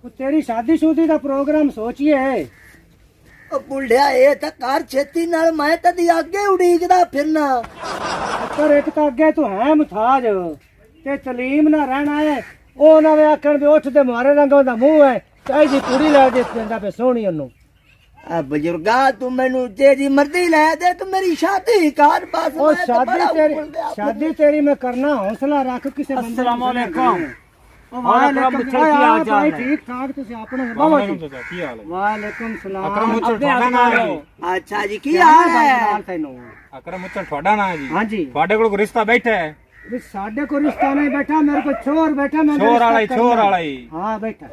तेरी शादी शुदी का प्रोग्राम सोचिए है। बुढ़िया ये तो कार छेती नाल मैं तदी आगे उड़ीकदा फिरना। पर एक तो अगे तू है मुथाज ते तलीम ना रहना है। ओ ना वे आखण भी उठ ते मारे रंगों दा मुंह है चाहे जी कुड़ी ला दे देंदा पे सोहणी ओनू। बुजुर्गा तू मैनू तेरी मर्जी लै दे तू मेरी शादी कार पास। ओ शादी तेरी मैं करना हौसला रख किसे बंदे। अस्सलाम वालेकुम। वालेकुम सलाम। ठीक ठाक तुसी अपने बाबा जी की हाल है? वालेकुम सलाम। अकरम मुचल ਤੁਹਾਡਾ ਨਾਮ ਹੈ? अच्छा जी की हाल है? अकरम मुचल ਤੁਹਾਡਾ ਨਾਮ ਹੈ जी? हां जी। ਤੁਹਾਡੇ ਕੋਲ ਕੋਈ ਰਿਸ਼ਤਾ ਬੈਠਾ ਹੈ? ਵੀ ਸਾਡੇ ਕੋਲ ਰਿਸ਼ਤਾ ਨਹੀਂ ਬੈਠਾ, ਮੇਰੇ ਕੋਲ ਛੋਰ ਬੈਠਾ। ਮੈਂ ਛੋਰ ਵਾਲਾ ਹੀ ਹਾਂ ਬੈਠਾ।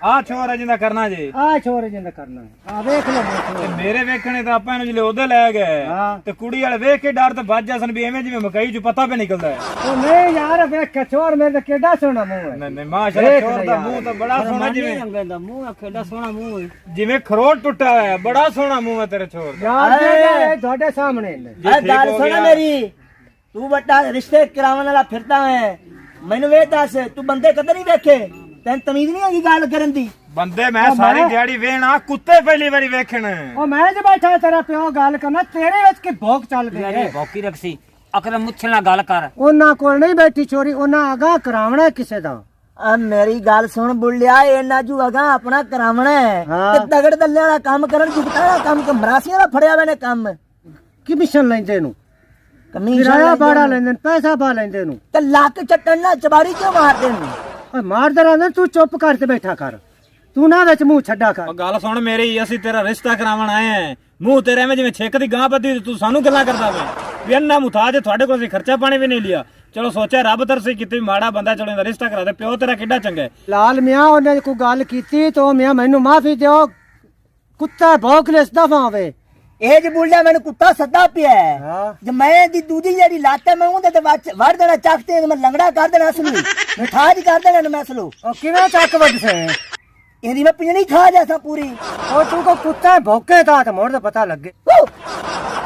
ਆ ਛੋਰ ਜਿੰਦਾ ਕਰਨਾ ਜੀ? ਆ ਛੋਰ ਜਿੰਦਾ ਕਰਨਾ। ਆ ਵੇਖ ਲੋ ਤੇ ਮੇਰੇ ਵੇਖਣੇ ਤਾਂ ਆਪਾਂ ਇਹਨੂੰ ਜਿਲੇ ਉਹਦੇ ਲੈ ਗਏ ਤੇ ਕੁੜੀ ਵਾਲੇ ਵੇਖ ਕੇ ਡਰ ਤੇ ਵੱਜ ਜਾਸਨ ਵੀ ਐਵੇਂ ਜਿਵੇਂ ਮਕਈ ਚ ਪਤਾ ਵੀ ਨਿਕਲਦਾ ਹੈ। ਉਹ ਨਹੀਂ ਯਾਰ ਵੇਖ ਕੇ ਛੋਰ ਮੇਰੇ ਤਾਂ ਕਿੱਡਾ ਸੋਹਣਾ ਮੂੰਹ ਹੈ। ਨਹੀਂ ਮਾਸ਼ਾਅੱਲਾ ਛੋਰ ਦਾ ਮੂੰਹ ਤਾਂ ਬੜਾ ਸੋਹਣਾ ਜਿਵੇਂ ਰੰਗ ਦਾ ਮੂੰਹ ਹੈ, ਕਿੱਡਾ ਸੋਹਣਾ ਮੂੰਹ ਹੈ ਜਿਵੇਂ ਖਰੋਟ ਟੁੱਟਾ ਹੋਇਆ ਹੈ। ਬੜਾ ਸੋਹਣਾ ਮੂੰਹ ਹੈ ਤੇਰੇ ਛੋਰ ਦਾ। ਯਾਰ ਤੁਹਾਡੇ ਸਾਹਮਣੇ ਗੱਲ ਸੁਣ ਮੇਰੀ। ਤੂੰ ਵੱਡਾ ਰਿਸ਼ਤੇ ਕਰਾਉਣ ਵਾਲਾ ਫਿਰਦਾ ਹੈ। ਮੈਨੂੰ ਵੇ ਦੱਸ ਤੂੰ ਬੰਦੇ ਕਦੇ ਨਹੀਂ ਵੇਖੇ? ਤੈਨੂੰ ਤਮੀਜ਼ ਨਹੀਂ ਹੈਗੀ ਗੱਲ ਕਰਨ ਦੀ? ਬੰਦੇ ਮੈਂ ਸਾਰੀ ਦਿਹਾੜੀ ਵੇਖਣਾ, ਕੁੱਤੇ ਪਹਿਲੀ ਵਾਰੀ ਵੇਖਣ। ਉਹ ਮੈਂ ਜੇ ਬੈਠਾ ਤੇਰਾ ਪਿਓ ਗੱਲ ਕਰਨਾ, ਤੇਰੇ ਵਿੱਚ ਕੀ ਭੌਕ ਚੱਲ ਗਈ ਹੈ? ਭੌਕੀ ਰੱਖੀ ਅਕਰਮ ਮੁੱਛਲ ਨਾਲ ਗੱਲ ਕਰ। ਉਹਨਾਂ ਕੋਲ ਨਹੀਂ ਬੈਠੀ ਚੋਰੀ, ਉਹਨਾਂ ਅਗਾ ਕਰਾਵਣਾ ਕਿਸੇ ਦਾ। ਆ ਮੇਰੀ ਗੱਲ ਸੁਣ ਬੁੱਲਿਆ, ਇਹਨਾਂ ਜੂ ਅਗਾ ਆਪਣਾ ਕਰਾਵਣਾ ਹੈ ਤੇ ਤਗੜ ਦੱਲੇ ਵਾਲਾ ਕੰਮ ਕਰਨ ਜੁਗਤਾ ਵਾਲਾ ਕੰਮ ਕਿ ਮਰਾਸੀਆਂ ਦਾ ਫੜਿਆ ਮੈਨੇ ਕੰਮ। ਕਮਿਸ਼ਨ ਲੈਂਦੇ ਨੂੰ, ਕਿਰਾਇਆ ਬਾੜਾ ਲੈਂਦੇ ਨੇ, ਪੈਸਾ ਪਾ ਲੈਂਦੇ ਨੂੰ ਤੇ ਲੱਕ ਚੱਟਣ ਨਾਲ ਚਬਾੜੀ ਕਿਉਂ ਮਾਰਦੇ ਨੇ? ਮਾਰਦੇ ਰਹਿੰਦੇ। ਤੂੰ ਚੁੱਪ ਕਰ ਤੇ ਬੈਠਾ ਕਰ, ਤੂੰ ਨਾ ਵਿੱਚ ਮੂੰਹ ਛੱਡਾ ਕਰ। ਗੱਲ ਸੁਣ ਮੇਰੀ, ਅਸੀਂ ਤੇਰਾ ਰਿਸ਼ਤਾ ਕਰਾਵਣ ਆਏ ਆਂ। ਮੂੰਹ ਤੇਰੇ ਐਵੇਂ ਜਿਵੇਂ ਛਿੱਕ ਦੀ ਗਾਂ ਬੱਧੀ, ਤੂੰ ਸਾਨੂੰ ਗੱਲਾਂ ਕਰਦਾ ਵੇ ਵੀ ਇੰਨਾ ਮੁਤਾਜ ਤੁਹਾਡੇ ਕੋਲ ਅਸੀਂ ਖਰਚਾ ਪਾਣੀ ਵੀ ਨਹੀਂ ਲਿਆ। ਚਲੋ ਸੋਚਿਆ ਰੱਬ ਤਰਸੇ ਕਿਤੇ ਮਾੜਾ ਬੰਦਾ ਚਲੋ ਇਹਦਾ ਰਿਸ਼ਤਾ ਕਰਾ ਦੇ। ਪਿਓ ਤੇਰਾ ਕਿੱਡਾ ਚੰਗਾ ਹੈ। ਲਾਲ ਮਿਆਂ ਉਹਨੇ ਕੋਈ ਗੱਲ ਕੀਤੀ ਤਾਂ ਮਿਆਂ ਮੈਨੂੰ ਮਾਫੀ ਦਿਓ। ਕੁੱਤਾ ਭੌਂਕ ਲੈ ਦਫਾ ਹੋਵੇ। ਇਹ ਜੀ ਬੁੱਲਿਆ ਮੈਨੂੰ ਕੁੱਤਾ ਸੱਦਾ ਪਿਆ ਜੇ ਮੈਂ ਦੀ ਦੂਜੀ ਜਿਹੜੀ ਲੱਤ ਹੈ ਮੈਂ ਉਹਦੇ ਤੇ ਵੜ ਦੇਣਾ ਚੱਕ ਤੇ ਮੈਂ ਲੰਗੜਾ ਕਰ ਦੇਣਾ ਅਸਲੀ ਮਿਠਾਜ ਕਰ ਦੇਣਾ ਮੈਂ ਅਸਲੂ। ਉਹ ਕਿਵੇਂ ਚੱਕ ਵੱਢ ਸੇ ਇਹਦੀ ਮੈਂ ਪਿੰਜਣੀ ਖਾ ਜਾਸਾਂ ਪੂਰੀ। ਉਹ ਤੂੰ ਕੋ ਕੁੱਤਾ ਭੌਕੇ ਤਾਂ ਮੋੜ ਦਾ ਪਤਾ ਲੱਗੇ।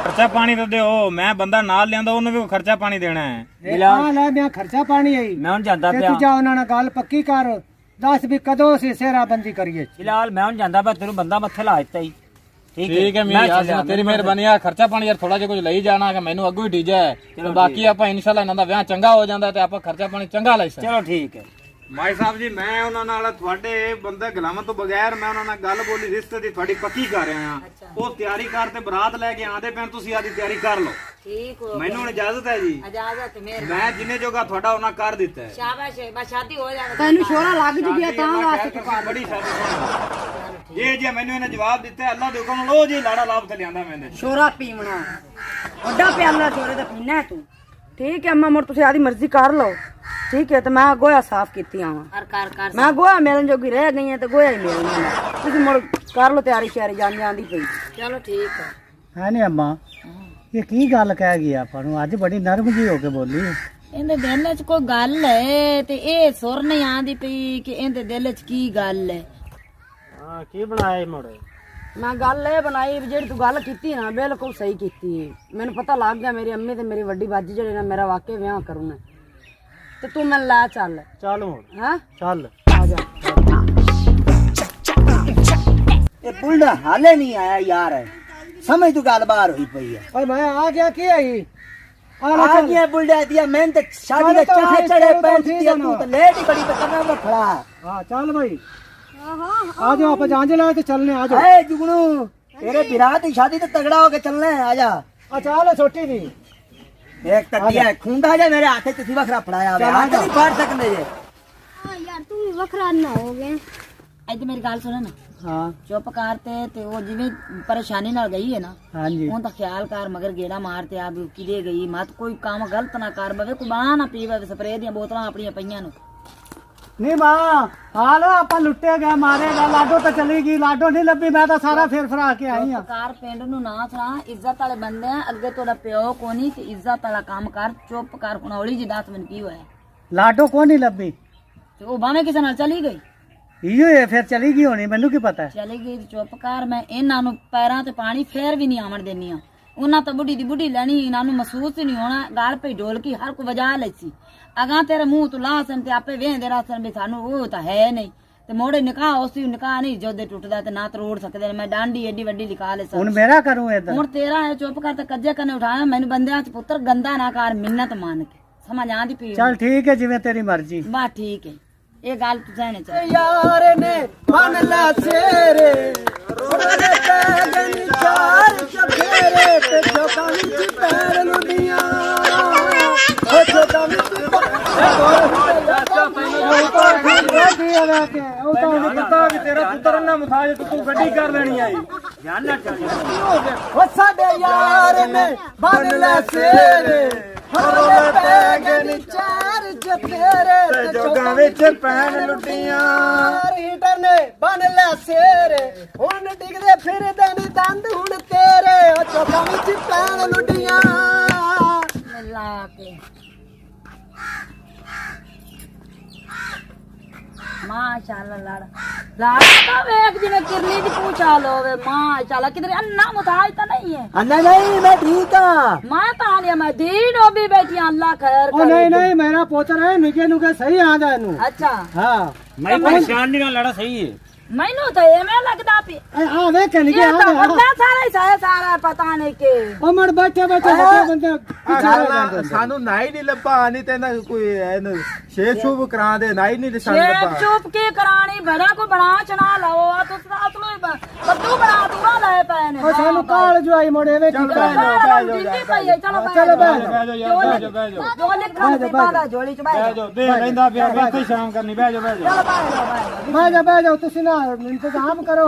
ਖਰਚਾ ਪਾਣੀ ਤਾਂ ਦਿਓ, ਮੈਂ ਬੰਦਾ ਨਾਲ ਲਿਆਂਦਾ ਉਹਨੂੰ ਵੀ ਖਰਚਾ ਪਾਣੀ ਦੇਣਾ ਹੈ। ਹਾਂ ਲੈ ਮੈਂ ਖਰਚਾ ਪਾਣੀ ਆਈ ਮੈਂ ਹੁਣ ਜਾਂਦਾ ਪਿਆ। ਤੂੰ ਜਾ ਉਹਨਾਂ ਨਾਲ ਗੱਲ ਪੱਕੀ ਕਰ, ਦੱਸ ਵੀ ਕਦੋਂ ਅਸੀਂ ਸੇਰਾਬੰਦੀ ਕਰੀਏ। ਫਿਲਹਾਲ ਮੈਂ ਹੁਣ ਜਾਂਦਾ ਪਿਆ, ਤੈਨੂੰ ਬੰਦਾ ਮੱਥੇ ਲਾ ਦਿੱਤਾ ਹੀ। ਠੀਕ ਹੈ ਮੀਆਂ ਯਾਰ ਤੇਰੀ ਮਿਹਰਬਾਨੀ ਆ। ਖਰਚਾ ਪਾਣੀ ਯਾਰ ਥੋੜਾ ਜਿਹਾ ਕੁਝ ਲਈ ਜਾਣਾ ਕਿ ਮੈਨੂੰ ਅੱਗੋਂ ਹੀ ਡੀਜਾ ਹੈ। ਬਾਕੀ ਆਪਾਂ ਇਨਸ਼ਾਅੱਲਾ ਇਹਨਾਂ ਦਾ ਵਿਆਹ ਚੰਗਾ ਹੋ ਜਾਂਦਾ ਤੇ ਆਪਾਂ ਖਰਚਾ ਪਾਣੀ ਚੰਗਾ ਲੈ ਸਕਦੇ। ਚਲੋ ਠੀਕ ਹੈ ਮਾਈ ਸਾਹਿਬ ਜੀ, ਮੈਂ ਉਹਨਾਂ ਨਾਲ ਤੁਹਾਡੇ ਬੰਦੇ ਗੁਲਾਮਾਂ ਤੋਂ ਬਗੈਰ ਮੈਂ ਉਹਨਾਂ ਨਾਲ ਗੱਲ ਬੋਲੀ ਰਿਸ਼ਤੇ ਦੀ ਤੁਹਾਡੀ ਪੱਕੀ ਕਰ ਰਿਹਾ ਆ। ਉਹ ਤਿਆਰੀ ਕਰ ਤੇ ਬਰਾਤ ਲੈ ਕੇ ਆਂਦੇ ਪੈਣ, ਤੁਸੀਂ ਆਦੀ ਤਿਆਰੀ ਕਰ ਲਓ। ਠੀਕ ਹੋ ਮੈਨੂੰ ਹੁਣ ਇਜਾਜ਼ਤ ਹੈ ਜੀ? ਇਜਾਜ਼ਤ ਮੇਰੀ। ਮੈਂ ਜਿੰਨੇ ਜੋਗਾ ਤੁਹਾਡਾ ਉਹਨਾਂ ਕਰ ਦਿੱਤਾ ਹੈ। ਸ਼ਾਬਾਸ਼ ਬਸ ਸ਼ਾਦੀ ਹੋ ਜਾਵੇ। ਤੈਨੂੰ ਸ਼ੋਰਾ ਲੱਗ ਜੂਗੀ ਤਾਂ ਵਾਸਤੇ ਬੜੀ ਸ਼ਾਦੀ ਇਹ ਜੇ ਮੈਨੂੰ ਇਹਨੇ ਜਵਾਬ ਦਿੱਤਾ ਅੱਲਾਹ ਦੇ ਹੁਕਮ ਨਾਲ ਉਹ ਜੀ ਲਾੜਾ ਲਾਭ ਤੇ ਲਿਆਂਦਾ ਮੈਨੇ। ਸ਼ੋਰਾ ਪੀਵਣਾ ਵੱਡਾ ਪਿਆਲਾ ਸ਼ੋਰੇ ਦਾ ਪੀਣਾ ਹੈ ਤੂੰ। ਠੀਕ ਹੈ ਅੰਮਾ ਮੁੜ ਤੁਸੀਂ ਆਦੀ ਮਰਜ਼ੀ ਕਰ ਲਓ। ਠੀਕ ਹੈ ਤੇ ਮੈਂ ਗੋਇਆ ਸਾਫ਼ ਕੀਤੀ ਆਵਾਂ। ਕਰ ਮੈਂ ਗੋਇਆ ਮਿਲਣ ਜੋਗੀ ਰਹਿ ਗਈ ਹਾਂ ਤੇ ਗੋਇਆ ਹੀ ਮਿਲਣੀ ਹੈ। ਤੁਸੀਂ ਮੁੜ ਕਰ ਲਓ ਤਿਆਰੀ ਸ਼ਿਆਰੀ ਜਾਂਦੀ ਪਈ। ਚਲੋ ਠੀਕ ਹੈ। ਹੈ ਨੀ ਅੰਮਾ, ਇਹ ਕੀ ਗੱਲ ਕਹਿ ਗਈ ਆਪਾਂ ਨੂੰ? ਅੱਜ ਬੜੀ ਨਰਮ ਜੀ ਹੋ ਕੇ ਬੋਲੀ। ਇਹਦੇ ਦਿਲ 'ਚ ਕੋਈ ਗੱਲ ਹੈ ਤੇ ਇਹ ਸੁਰ ਨਹੀਂ ਆਂਦੀ ਪਈ ਕਿ ਇਹਦੇ ਦਿਲ 'ਚ ਕੀ ਗੱਲ ਹੈ। ਹਾਂ ਕੀ ਬਣਾਇਆ ਮੁੜ? ਮੈਂ ਗੱਲ ਇਹ ਬਣਾਈ ਵੀ ਜਿਹੜੀ ਤੂੰ ਗੱਲ ਕੀਤੀ ਨਾ ਬਿਲਕੁਲ ਸਹੀ ਕੀਤੀ। ਮੈਨੂੰ ਪਤਾ ਲੱਗ ਗਿਆ ਮੇਰੀ ਅੰਮੀ ਤੇ ਮੇਰੀ ਵੱਡੀ ਬਾਜੀ ਜਿਹੜੇ ਨੇ ਮੇਰਾ ਵਾਕਿਆ ਵਿਆਹ ਕਰੂਣਾ ਤੇ ਤੂੰ ਮੈਨੂੰ ਲੈ ਚੱਲ। ਚੱਲ ਹੁਣ ਹਾਂ ਚੱਲ ਆ ਜਾ। ਇਹ ਬੁੱਢਾ ਹਾਲੇ ਨਹੀਂ ਆਇਆ ਯਾਰ, ਸਮਝ ਤੂੰ ਗੱਲ ਬਾਹਰ ਹੋਈ ਪਈ ਹੈ। ਓਏ ਮੈਂ ਆ ਗਿਆ ਕੀ ਆਈ ਆ ਗਿਆ ਬੁੱਢਾ ਦਿਆ ਮੈਂ ਤੇ ਸ਼ਾਦੀ ਦੇ ਚਾਹ ਚੜੇ ਪੈਣ ਦੀ ਤੂੰ ਤਾਂ ਲੇਟ ਹੀ ਬੜੀ ਕਰਨਾ ਮੈਂ ਖੜਾ। ਹਾਂ ਚੱਲ ਭਾਈ ਆ ਜਾਓ ਆਪਾਂ ਜਾਂਜ ਲੈ ਤੇ ਚੱਲਨੇ। ਆ ਜਾਓ। ਏ ਜੁਗਨੂ ਤੇਰੇ ਵਿਰਾਹ ਦੀ ਸ਼ਾਦੀ ਤੇ ਤਗੜਾ ਹੋ ਕੇ ਚੱਲਣਾ ਹੈ। ਆ ਜਾ। ਆ ਚਾਲ ਛੋਟੀ ਦੀ ਇੱਕ ਤੱਤੀਆ ਖੁੰਡਾ ਜਾ ਮੇਰੇ ਹੱਥ 'ਚ ਤੁਸੀਂ ਵੱਖਰਾ ਫੜਾਇਆ ਵੇ ਆ ਨਹੀਂ ਫੜ ਸਕਦੇ ਜੇ। ਹਾਂ ਯਾਰ ਤੂੰ ਵੀ ਵੱਖਰਾ ਨਾ ਹੋ ਗਏ। ਅੱਜ ਮੇਰੀ ਗੱਲ ਸੁਣ ਨਾ। ਹਾਂ ਚੁੱਪ ਕਰ ਤੇ ਉਹ ਜਿਵੇਂ ਪਰੇਸ਼ਾਨੀ ਨਾਲ ਗਈ ਹੈ ਨਾ ਹਾਂਜੀ ਉਹ ਤਾਂ ਖਿਆਲ ਕਰ ਮਗਰ ਗੇੜਾ ਮਾਰ ਤੇ ਆ ਵੀ ਕਿਦੇ ਗਈ ਮਤ ਕੋਈ ਕੰਮ ਗਲਤ ਨਾ ਕਰ ਬਵੇ ਕੋਈ ਬਾਹ ਨਾ ਪੀਵੇ ਸਪਰੇਅ ਦੀਆਂ ਬੋਤਲਾਂ ਆਪਣੀਆਂ ਪਈਆਂ ਨੂੰ। ਨਹੀਂ ਮਾਂ ਹਾਲ ਆਪਾਂ ਲੁੱਟੇ ਗਏ ਮਾਰੇ ਗਏ। ਲਾਡੋ ਤਾਂ ਚਲੀ ਗਈ, ਲਾਡੋ ਨਹੀਂ ਲੱਭੀ। ਮੈਂ ਤਾਂ ਸਾਰਾ ਫੇਰ ਫਰਾ ਕੇ ਆਈ ਆ। ਕਾਰ ਪਿੰਡ ਨੂੰ ਨਾ ਸੁਣਾ, ਇੱਜ਼ਤ ਵਾਲੇ ਬੰਦੇ ਆ। ਅੱਗੇ ਤੁਹਾਡਾ ਪਿਓ ਕੋਨੀ ਤੇ ਇੱਜ਼ਤ ਵਾਲਾ ਕੰਮ ਕਰ। ਚੁੱਪ ਕਰ ਹੁਣ ਹੌਲੀ ਜੀ ਦੱਸ ਮੈਨੂੰ ਕੀ ਹੋਇਆ। ਲਾਡੋ ਕੋ ਨਹੀਂ ਲੱਭੀ ਤੇ ਉਹ ਬਾਵੇਂ ਕਿਸੇ ਨਾਲ ਚਲੀ ਗਈ। ਇਹੋ ਹੈ ਫਿਰ ਚਲੀ ਗਈ ਹੋਣੀ, ਮੈਨੂੰ ਕੀ ਪਤਾ। ਚਲੀ ਗਈ ਤੇ ਚੁੱਪ ਕਰ। ਮੈਂ ਇਹਨਾਂ ਨੂੰ ਪੈਰਾਂ ਤੇ ਪਾਣੀ ਫੇਰ ਵੀ ਨਹੀਂ ਆਵਣ ਦੇਣੀ ਆ। ਉਹਨਾਂ ਤਾਂ ਬੁੱਢੀ ਦੀ ਬੁੱਢੀ ਲੈਣੀ, ਇਹਨਾਂ ਨੂੰ ਮਹਿਸੂਸ ਹੀ ਨਹੀਂ ਹੋਣਾ। ਗਾਲ ਪਈ ਢੋਲਕੀ ਹਰ ਕੋ ਵਜਾ ਲਈ ਸੀ। ਅਗਾਂ ਤੇਰੇ ਮੂੰਹ ਤੋਂ ਲਾਸਨ ਤੇ ਆਪੇ ਵੇਂਦੇ ਰਾਸਨ ਵੀ ਸਾਨੂੰ ਉਹ ਤਾਂ ਹੈ ਨਹੀਂ ਤੇ ਮੋੜੇ ਨਿਕਾਹ ਉਸੇ ਨਿਕਾਹ ਨਹੀਂ ਜੋਦੇ ਟੁੱਟਦਾ ਤੇ ਨਾ ਤਰੋੜ ਸਕਦੇ ਨੇ। ਮੈਂ ਡਾਂਡੀ ਏਡੀ ਵੱਡੀ ਲਿਖਾ ਲੈ ਹੁਣ ਮੇਰਾ ਕਰੂੰ ਇਧਰ ਹੁਣ ਤੇਰਾ ਹੈ ਚੁੱਪ ਕਰ ਤੇ ਕੱਜੇ ਕਨੇ ਉਠਾਇਆ ਮੈਨੂੰ ਬੰਦਿਆਂ ਚ ਪੁੱਤਰ ਗੰਦਾ ਨਾ ਕਰ ਮਿੰਨਤ ਮੰਨ ਕੇ ਸਮਝ ਆਂਦੀ ਪਈ ਚੱਲ ਠੀਕ ਹੈ ਜਿਵੇਂ ਤੇਰੀ ਮਰਜ਼ੀ ਬਾ ਠੀਕ ਹੈ ਇਹ ਗੱਲ ਤੂੰ ਸਹਿਣੇ ਚਾਹੀਦੀ ਯਾਰ ਨੇ ਮੰਨ ਲੈ ਸੇਰੇ ਉਹਦੇ ਪੈਗਨ ਚਾਰ ਚਫੇਰੇ ਤੇ ਚੋਕਾਂ ਵਿੱਚ ਪੈਰ ਲੁੱਡੀਆਂ ਉਹ ਚੋਕਾਂ ਵਿੱਚ ਤੈਨੂੰ ਪਤਾ ਵੀ ਤੇਰਾ ਪੁੱਤਰ ਨਾ ਮੁਤਾਜ ਤੂੰ ਗੱਡੀ ਕਰ ਲੈਣੀ ਆਈ ਜਾਨ ਨਾ ਚੱਲੀ ਉਹ ਸਾਡੇ ਯਾਰ ਨੇ ਮੰਨ ਲੈ ਸੇਰੇ ਉਹਦੇ ਪੈਗਨ ਚਾਰ ਚਫੇਰੇ ਤੇ ਚੋਕਾਂ ਵਿੱਚ ਪੈਰ ਲੁੱਡੀਆਂ ਹੀਟਰ ਨੇ ਬੰਨ ਲੈ ਸੇਰੇ ਹੁਣ ਡਿੱਗਦੇ ਫਿਰਦੇ ਨੇ ਦੰਦ ਹੁਣ ਤੇਰੇ ਉਹ ਚੋਕਾਂ ਵਿੱਚ ਪੈਰ ਲੁੱਡੀਆਂ ਲਾ ਕੇ ਮਾਸ਼ਾਅੱਲਾ ਲਾੜਾ ਤਾਂ ਵੇਖ ਜਿਵੇਂ ਕਿਰਨੀ ਦੀ ਪੂਛਾ ਲੋਵੇ ਮਾਸ਼ਾਅੱਲਾ ਕਿਧਰੇ ਅੰਨਾ ਮੁਤਾਜ ਤਾਂ ਨਹੀਂ ਹੈ अन्ना नहीं मैं ठीक हाँ मैं तानिया मैं दी डोबी बैठी अल्लाह खैर करे नहीं नहीं मेरा पोतर है निके नुके सही आंदा नु अच्छा हाँ ਮੈਂ ਪਰੇਸ਼ਾਨ ਨਹੀਂ ਨਾਲ ਲੜਾ ਸਹੀ ਹੈ मैनू तो एवें लगदा पे आ देख निके ये तो आंदा बड़ा सारा ही सारा पता नहीं के ओ मर बैठे बैठे बंदे पीछे ਸਾਨੂੰ ਨਾਈ ਨਹੀਂ ਲੱਭਾ ਨਹੀਂ ਤੇ ਨਾ ਕੋਈ ਇਹਨੂੰ ਸ਼ੇਪ ਸ਼ੂਪ ਕਰਾ ਦੇ ਨਾਈ ਨਹੀਂ ਸਾਨੂੰ शेप ਲੱਭਾ चुप के करानी बड़ा को बना चना लाओ तो असलो कद्दू बना दूरा लाए पे ने ओ सानू काल जो आई मोड़े वे चलो चलो बैठ जो लिखा ते बादा झोली च बैठ ਜਾਓ ਦੇ ਲੈਂਦਾ ਪਿਆ ਇੱਥੇ ਸ਼ਾਮ ਕਰਨੀ ਬਹਿ ਜਾ चलो बैठ जाओ तुसी ना इंतजाम करो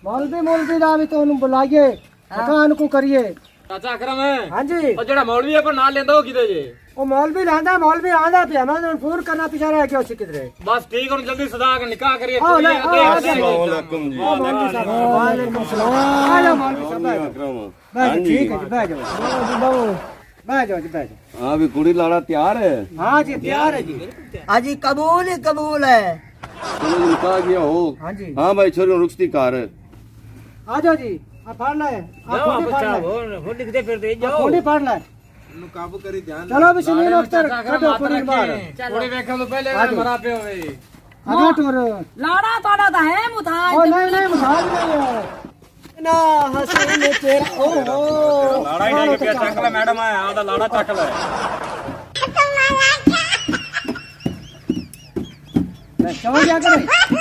मौलवी दा भी तो उन्हें बुलाइए मकान को करिए ਚਾਚਾ ਅਕਰਮ हाँ जी ਉਹ ਜਿਹੜਾ ਮੌਲਵੀ ਆਪਾਂ ਨਾਲ ਲੈਂਦਾ ਉਹ ਕਿਤੇ ਜੇ ओ मौलवी लांदा मौलवी आंदा पे मैं तो फोन करना पिछा रह गया उसी किधरे ਬਸ ਠੀਕ ਹੁਣ ਜਲਦੀ ਸਦਾ ਕੇ ਨਿਕਾਹ ਕਰੀਏ आओ ना वालेकुम जी वालेकुम सलाम आ जाओ मौलवी साहब बैठ ठीक है जी बैठ जाओ बैठ जाओ जी बैठ जाओ हाँ भी कुड़ी लाड़ा तैयार है हाँ जी तैयार है जी हाँ जी कबूल ही कबूल है चलो जी निकाह किया हो हाँ जी हाँ भाई छोरी रुकती कार है आ जाओ जी आप फाड़ना है आप खुद ही फाड़ना है ਹੁਣ ਲਿਖਦੇ ਫਿਰਦੇ आप खुद ही फाड़ना है ਨੂੰ ਕਾਬੂ ਕਰੀ ਧਿਆਨ चलो भी सुनील अख्तर कटो कुड़ी मार ਕੁੜੀ ਵੇਖਣ ਤੋਂ ਪਹਿਲੇ ਮਰਾ ਪਿਆ ਹੋਵੇ आगे टूर लाड़ा ताड़ा ता है मुताज ओ नहीं नहीं मजाक नहीं है ना हसीन तेरा ओ ਲਾੜਾ ਹੀ ਲੈ ਕੇ ਪਿਆ ਚੱਕ ਲੈ ਮੈਡਮ ਆ ਆਪਦਾ ਲਾੜਾ ਚੱਕ ਲੈ समझ क्या करे